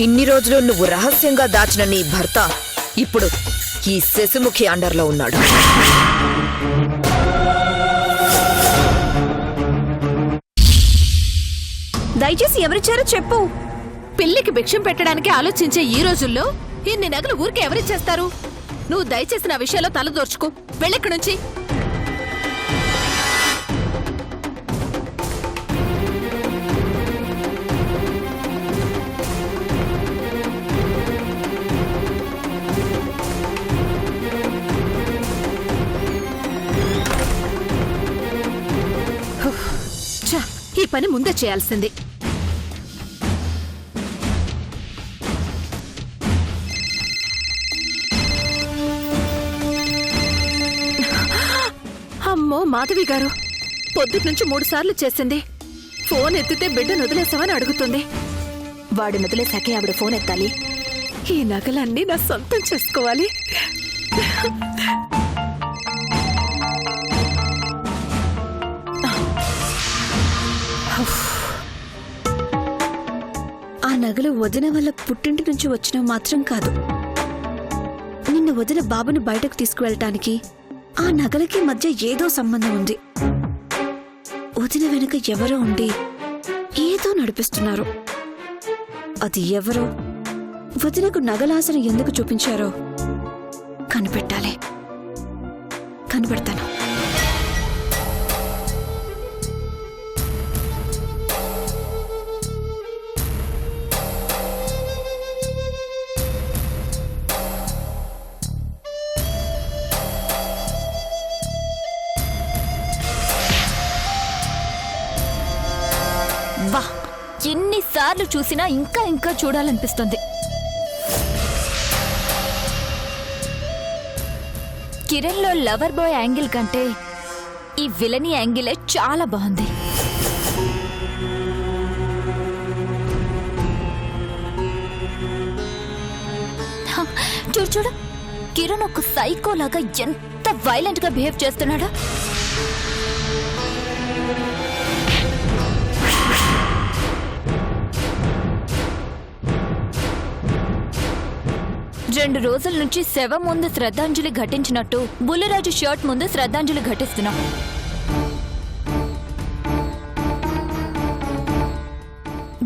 ఇన్ని రోజులు నువ్వు రహస్యంగా దాచిన నీ భర్త ఇప్పుడు ఈ శశిముఖి అండర్లో ఉన్నాడు. దయచేసి ఎవరిచ్చారో చెప్పు. పిల్లికి భిక్షం పెట్టడానికి ఆలోచించే ఈ రోజుల్లో ఇన్ని నగలు ఊరికే ఎవరిచ్చేస్తారు? నువ్వు దయచేసి నా విషయంలో తలదోర్చుకో. వెళ్ళిక్కడి నుంచి. ఈ పని ముందే చేయాల్సింది. అమ్మో మాధవి గారు, పొద్దున్నుంచి 3 సార్లు చేసింది. ఫోన్ ఎత్తితే బిడ్డను వదిలేసావని అడుగుతుంది. వాడిని వదిలేసాకే ఆవిడ ఫోన్ ఎత్తాలి. ఈ నగలన్నీ నా సొంతం చేసుకోవాలి. ఆ నగలు వదిన వల్ల పుట్టింటి నుంచి వచ్చిన మాత్రం కాదు. నిన్ను వదిన బాబుని బయటకు తీసుకువెళ్ళటానికి ఆ నగలకి మధ్య ఏదో సంబంధం ఉంది. వదిన వెనుక ఎవరో ఉండి ఏదో నడిపిస్తున్నారు. అది ఎవరో, వదినకు నగలాసను ఎందుకు చూపించారో కనిపెట్టాలి. కనిపెడతాను. వా, ఎన్నిసార్లు చూసినా ఇంకా ఇంకా చూడాలనిపిస్తుంది. కిరణ్ లో లవర్ బాయ్ యాంగిల్ కంటే ఈ విలనీ యాంగిలే చాలా బాగుంది. చూడు చూడు, కిరణ్ ఒక సైకోలాగా ఎంత వైలెంట్ గా బిహేవ్ చేస్తున్నాడా. రెండు రోజుల నుంచి శవం ముందు శ్రద్ధాంజలి ఘటించినట్టు బుల్లిరాజు షర్ట్ ముందు శ్రద్ధాంజలి ఘటిస్తున్నాం.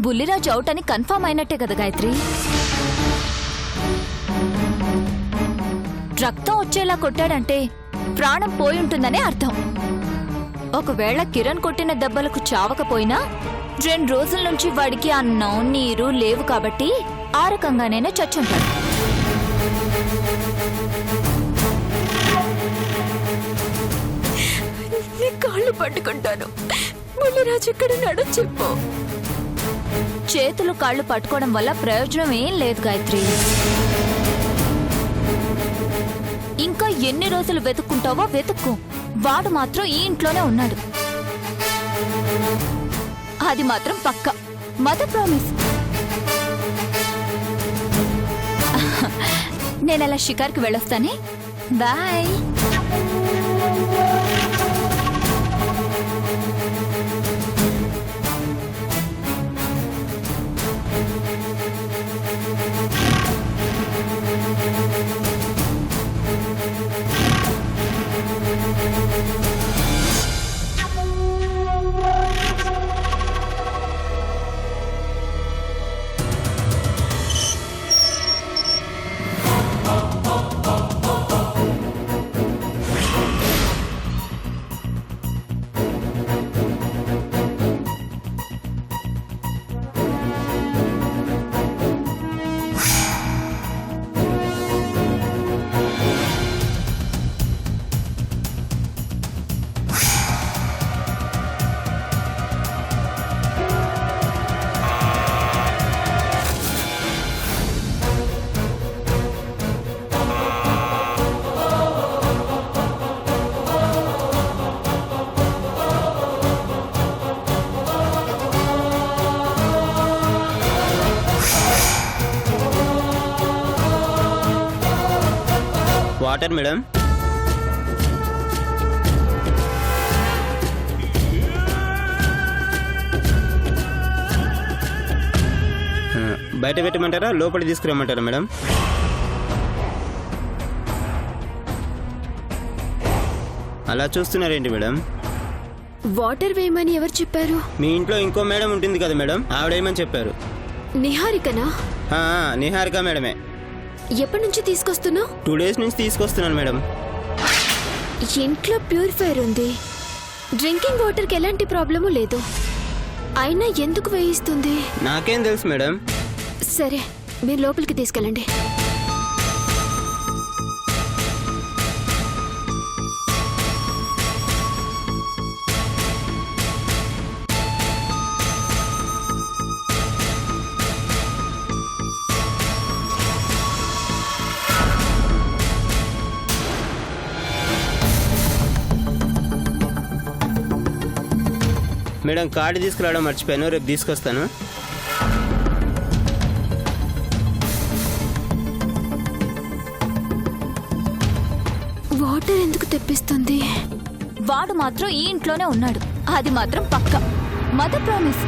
బుల్లిరాజు అవుట్ అని కన్ఫర్మ్ అయినట్టే కదా గాయత్రి. రక్తం వచ్చేలా కొట్టాడంటే ప్రాణం పోయి ఉంటుందనే అర్థం. ఒకవేళ కిరణ్ కొట్టిన దెబ్బలకు చావకపోయినా 2 రోజుల నుంచి వాడికి అన్నం నీరు లేవు కాబట్టి ఆ రకంగానే చచ్చుంటాడు. నీ కాళ్ళు పట్టుకుంటాను. బుల్లిరాజు ఎక్కడున్నాడో చెప్పు. చేతులు కాళ్ళు పట్టుకోవడం వల్ల ప్రయోజనం ఏం లేదు గాయత్రి. ఇంకా ఎన్ని రోజులు వెతుక్కుంటావో వెతుక్కు. వాడు మాత్రం ఈ ఇంట్లోనే ఉన్నాడు. అది మాత్రం పక్కా. Mother promise. నేను అలా షికార్కి వెళ్ళొస్తానే. బాయ్. Water madam. బయట పెట్టమంటారా లోపలికి తీసుకురమ్మంటారా మేడం? అలా చూస్తున్నారేంటి మేడం? వాటర్ వేయమని ఎవరు చెప్పారు? మీ ఇంట్లో ఇంకో మేడం ఉంటుంది కదా మేడం, ఆవిడేమని చెప్పారు. నిహారికనా? నిహారిక మేడమే. ఎప్పటి నుంచి తీసుకొస్తున్నావు? 2 days నుంచి తీసుకొస్తున్నాను మేడం. ఇంట్లో ప్యూరిఫైర్ ఉంది, డ్రింకింగ్ వాటర్కి ఎలాంటి ప్రాబ్లము లేదు. అయినా ఎందుకు వేయిస్తుంది? నాకేం తెలుసు మేడం. సరే, మీరు లోపలికి తీసుకెళ్ళండి. మేడం కార్డు తీసుకురావడం మర్చిపోయాను, రేపు తీసుకొస్తాను. వాటర్ ఎందుకు తెప్పిస్తుంది? వాడు మాత్రం ఈ ఇంట్లోనే ఉన్నాడు, అది మాత్రం పక్కా. Mother promise.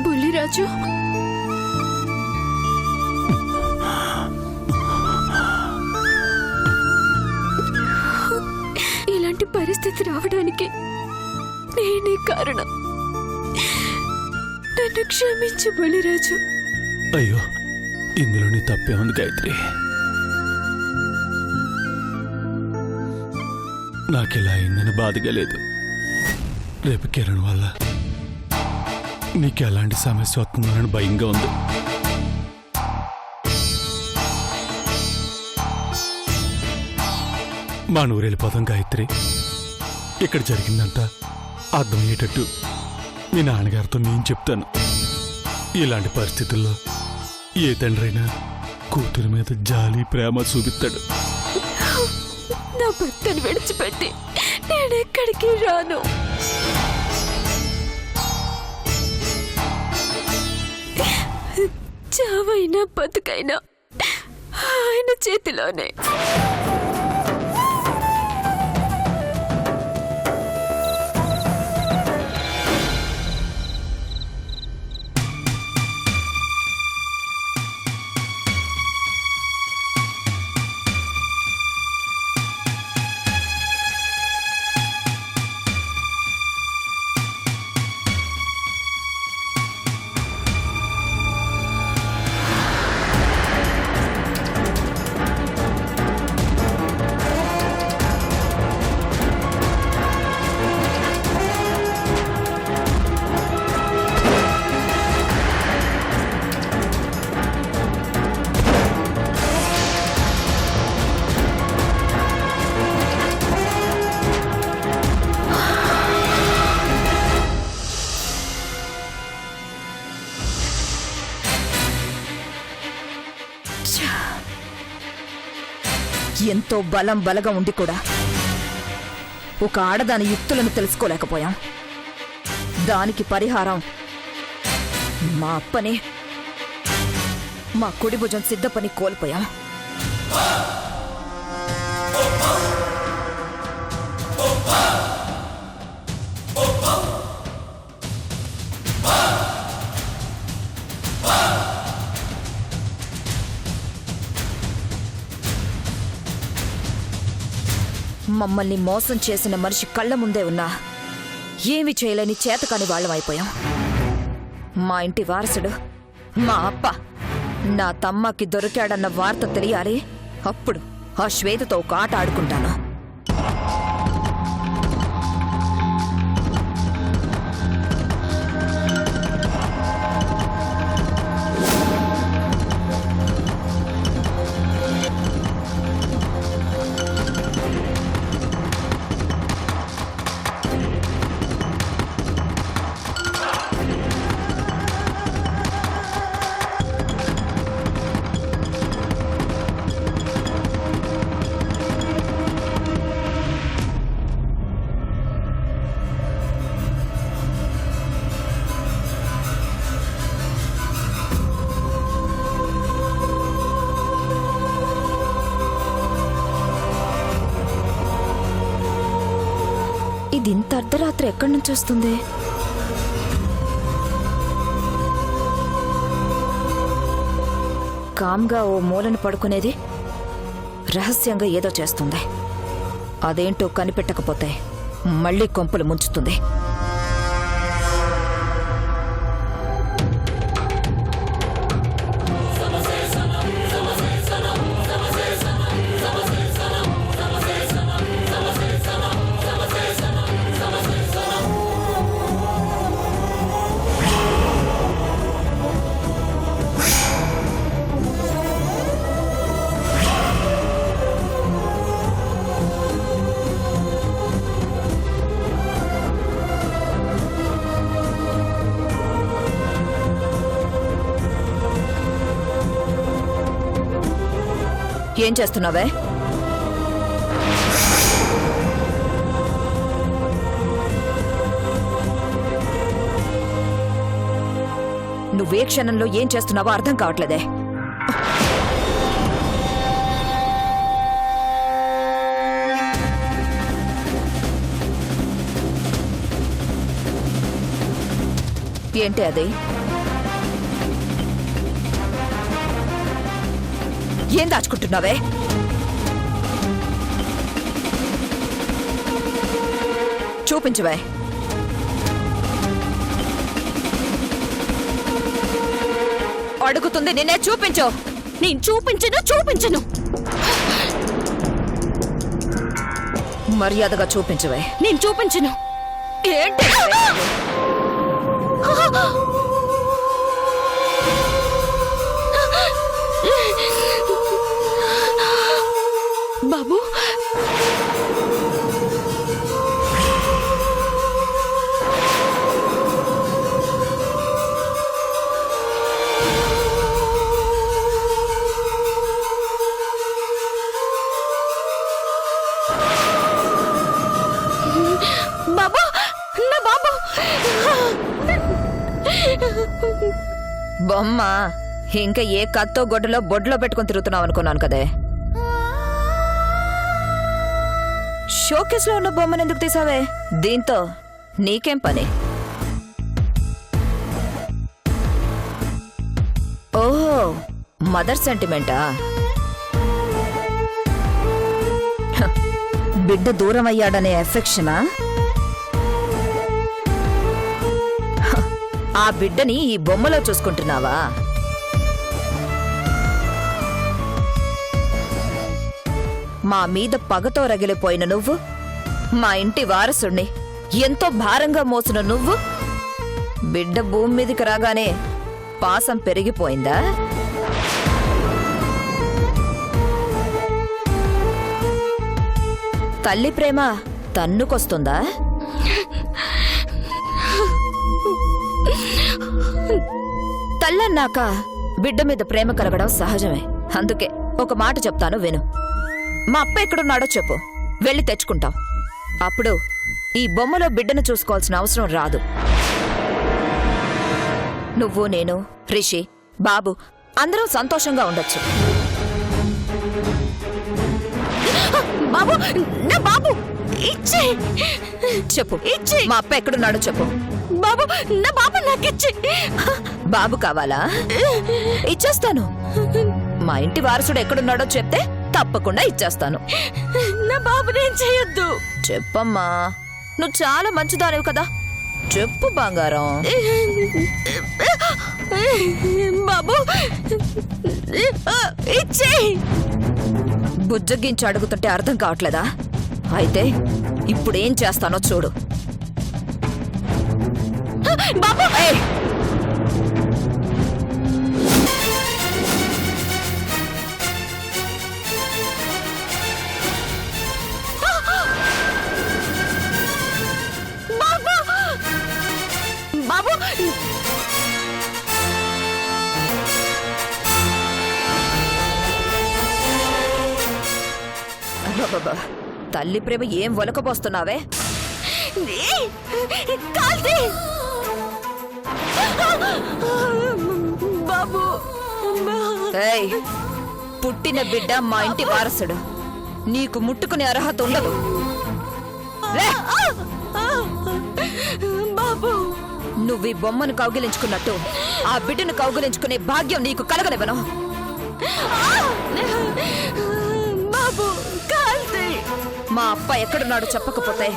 బుల్లిరాజు, ఇలాంటి పరిస్థితి రావడానికి నేనే కారణం. నన్ను క్షమించు బుల్లిరాజు. అయ్యో, ఇందులో నీ తప్పే ఉంది గాయత్రి. నాకిలా అయిందని బాధగా లేదు. రేపు కిరణ్ వల్ల నీకు ఎలాంటి సమస్య వస్తుందోనని భయంగా ఉంది. మా నూరు వెళ్ళిపోతాం గాయత్రి. ఇక్కడ జరిగిందంతా అర్థమయ్యేటట్టు మీ నాన్నగారితో నేను చెప్తాను. ఇలాంటి పరిస్థితుల్లో ఏ తండ్రైనా కూతురి మీద జాలి ప్రేమ చూపిస్తాడు. నా భర్తను విడిచిపెట్టి నేనెక్కడికి రాను. చావైనా బతుకైనా ఆయన చేతిలోనే. ఎంతో బలగా ఉండి కూడా ఒక ఆడదాని యుక్తులను తెలుసుకోలేకపోయాం. దానికి పరిహారం మా అప్పని, మా కుడి భుజం సిద్ధపని కోల్పోయాం. మమ్మల్ని మోసం చేసిన మనిషి కళ్ళ ముందే ఉన్నా ఏమి చేయలేని చేతకాని వాళ్ళం అయిపోయాం. మా ఇంటి వారసుడు మా అప్ప నా తమ్మకి దొరికాడన్న వార్త తెలియాలి. అప్పుడు ఆ శ్వేతతో ఒక ఆట ఆడుకుంటాను. ఇది ఇంత అర్ధరాత్రి ఎక్కడి నుంచి వస్తుంది? కామ్గా ఓ మూలను పడుకునేది రహస్యంగా ఏదో చేస్తుంది. అదేంటో కనిపెట్టకపోతే మళ్ళీ కొంపలు ముంచుతుంది. ఏం చేస్తున్నావే? నువ్వే క్షణంలో ఏం చేస్తున్నావో అర్థం కావట్లేదే. ఏంటి అది? ఏం దాచుకుంటున్నావే? చూపించువే. అడుగుతుంది నిన్నే, చూపించు. నేను చూపించను. మర్యాదగా చూపించువే. నేను చూపించను. ఏంటి? బాబు, బాబు, నా బాబు. బొమ్మ ఇంకా ఏ కత్తో గొడ్డలో బొడ్లో పెట్టుకుని తిరుగుతున్నావు అనుకున్నాను కదే. షోకేస్ లో ఉన్న బొమ్మను ఎందుకు తీసావే? దీంతో నీకేం పని? ఓహో, మదర్ సెంటిమెంటా? హ, బిడ్డ దూరం అయ్యాడనే ఎఫెక్షనా? హ, ఆ బిడ్డని ఈ బొమ్మలో చూసుకుంటున్నావా? మా మీద పగతో రగిలిపోయిన నువ్వు, మా ఇంటి వారసుణ్ణి ఎంతో భారంగా మోసిన నువ్వు, బిడ్డ భూమి మీదకి రాగానే పాసం పెరిగిపోయిందా? తల్లి ప్రేమ తన్నుకొస్తుందా? తల్లన్నాక బిడ్డ మీద ప్రేమ కలగడం సహజమే. అందుకే ఒక మాట చెప్తాను విను. మా అప్ప ఎక్కడున్నాడో చెప్పు, వెళ్ళి తెచ్చుకుంటాం. అప్పుడు ఈ బొమ్మలో బిడ్డను చూసుకోవాల్సిన అవసరం రాదు. నువ్వు, నేను, రిషి, బాబు అందరం సంతోషంగా ఉండొచ్చు. బాబు, నా బాబు ఇచ్చే. చెప్పు, ఇచ్చే. మా అప్ప ఎక్కడున్నాడో చెప్పు. బాబు, నా బాబు నాకిచ్చే. బాబు కావాలా? ఇచ్చేస్తాను. మా ఇంటి వారసుడు ఎక్కడున్నాడో చెప్తే తప్పకుండా ఇచ్చేస్తాను. నా బాబునేం చేయొద్దు. చెప్పమ్మా, నువ్వు చాలా మంచిదానివి కదా, చెప్పు బంగారం. బాబు ఇచ్చే. బుజ్జగించి అడుగుతుంటే అర్థం కావట్లేదా? అయితే ఇప్పుడేం చేస్తానో చూడు. బాబు, ఏయ్! బాబు, అబ్బబ్బబ్బా, తల్లి ప్రేమ ఏం ఒలకపోస్తున్నావే? కాల్తీ. బాబు, ఏయ్! పుట్టిన బిడ్డ మా ఇంటి వారసుడు, నీకు ముట్టుకునే అర్హత ఉండదు. లే! బాబు, నువ్వు ఈ బొమ్మను కౌగిలించుకున్నట్టు ఆ బిడ్డను కౌగిలించుకునే భాగ్యం నీకు కలగనివ్వను. బాబు కాల్తీ. మా అప్ప ఎక్కడున్నాడో చెప్పకపోతే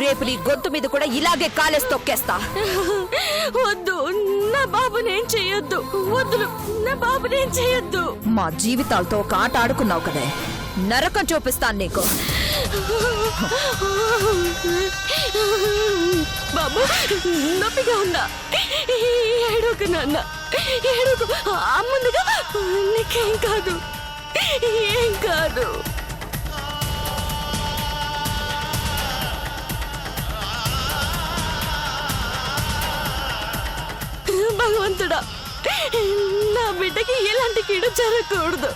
రేపు నీ గొంతు మీద కూడా ఇలాగే కాలేసి తొక్కేస్తా. వద్దు, నా బాబునేం చేయొద్దు. వద్దు, నా బాబునేం చేయొద్దు. మా జీవితాలతో ఒక ఆట ఆడుకున్నావు కదే, నరకం చూపిస్తాను నీకు. బాబు, నొప్పిగా ఉందా? ఏడోకు నాన్న, ఏడోకు. అమ్ముందిగా, నీకేం కాదు, ఏం కాదు. భగవంతుడా, నా బిడ్డకి ఎలాంటి కీడు జరగకూడదు.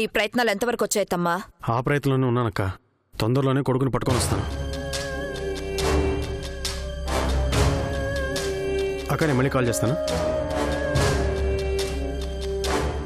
నీ ప్రయత్నాలు ఎంతవరకు వచ్చాయి తమ్మా? ఆ ప్రయత్నంలోనే ఉన్నానక్క. తొందరలోనే కొడుకుని పట్టుకొని వస్తాను. అక్క నేను మళ్ళీ కాల్ చేస్తాను.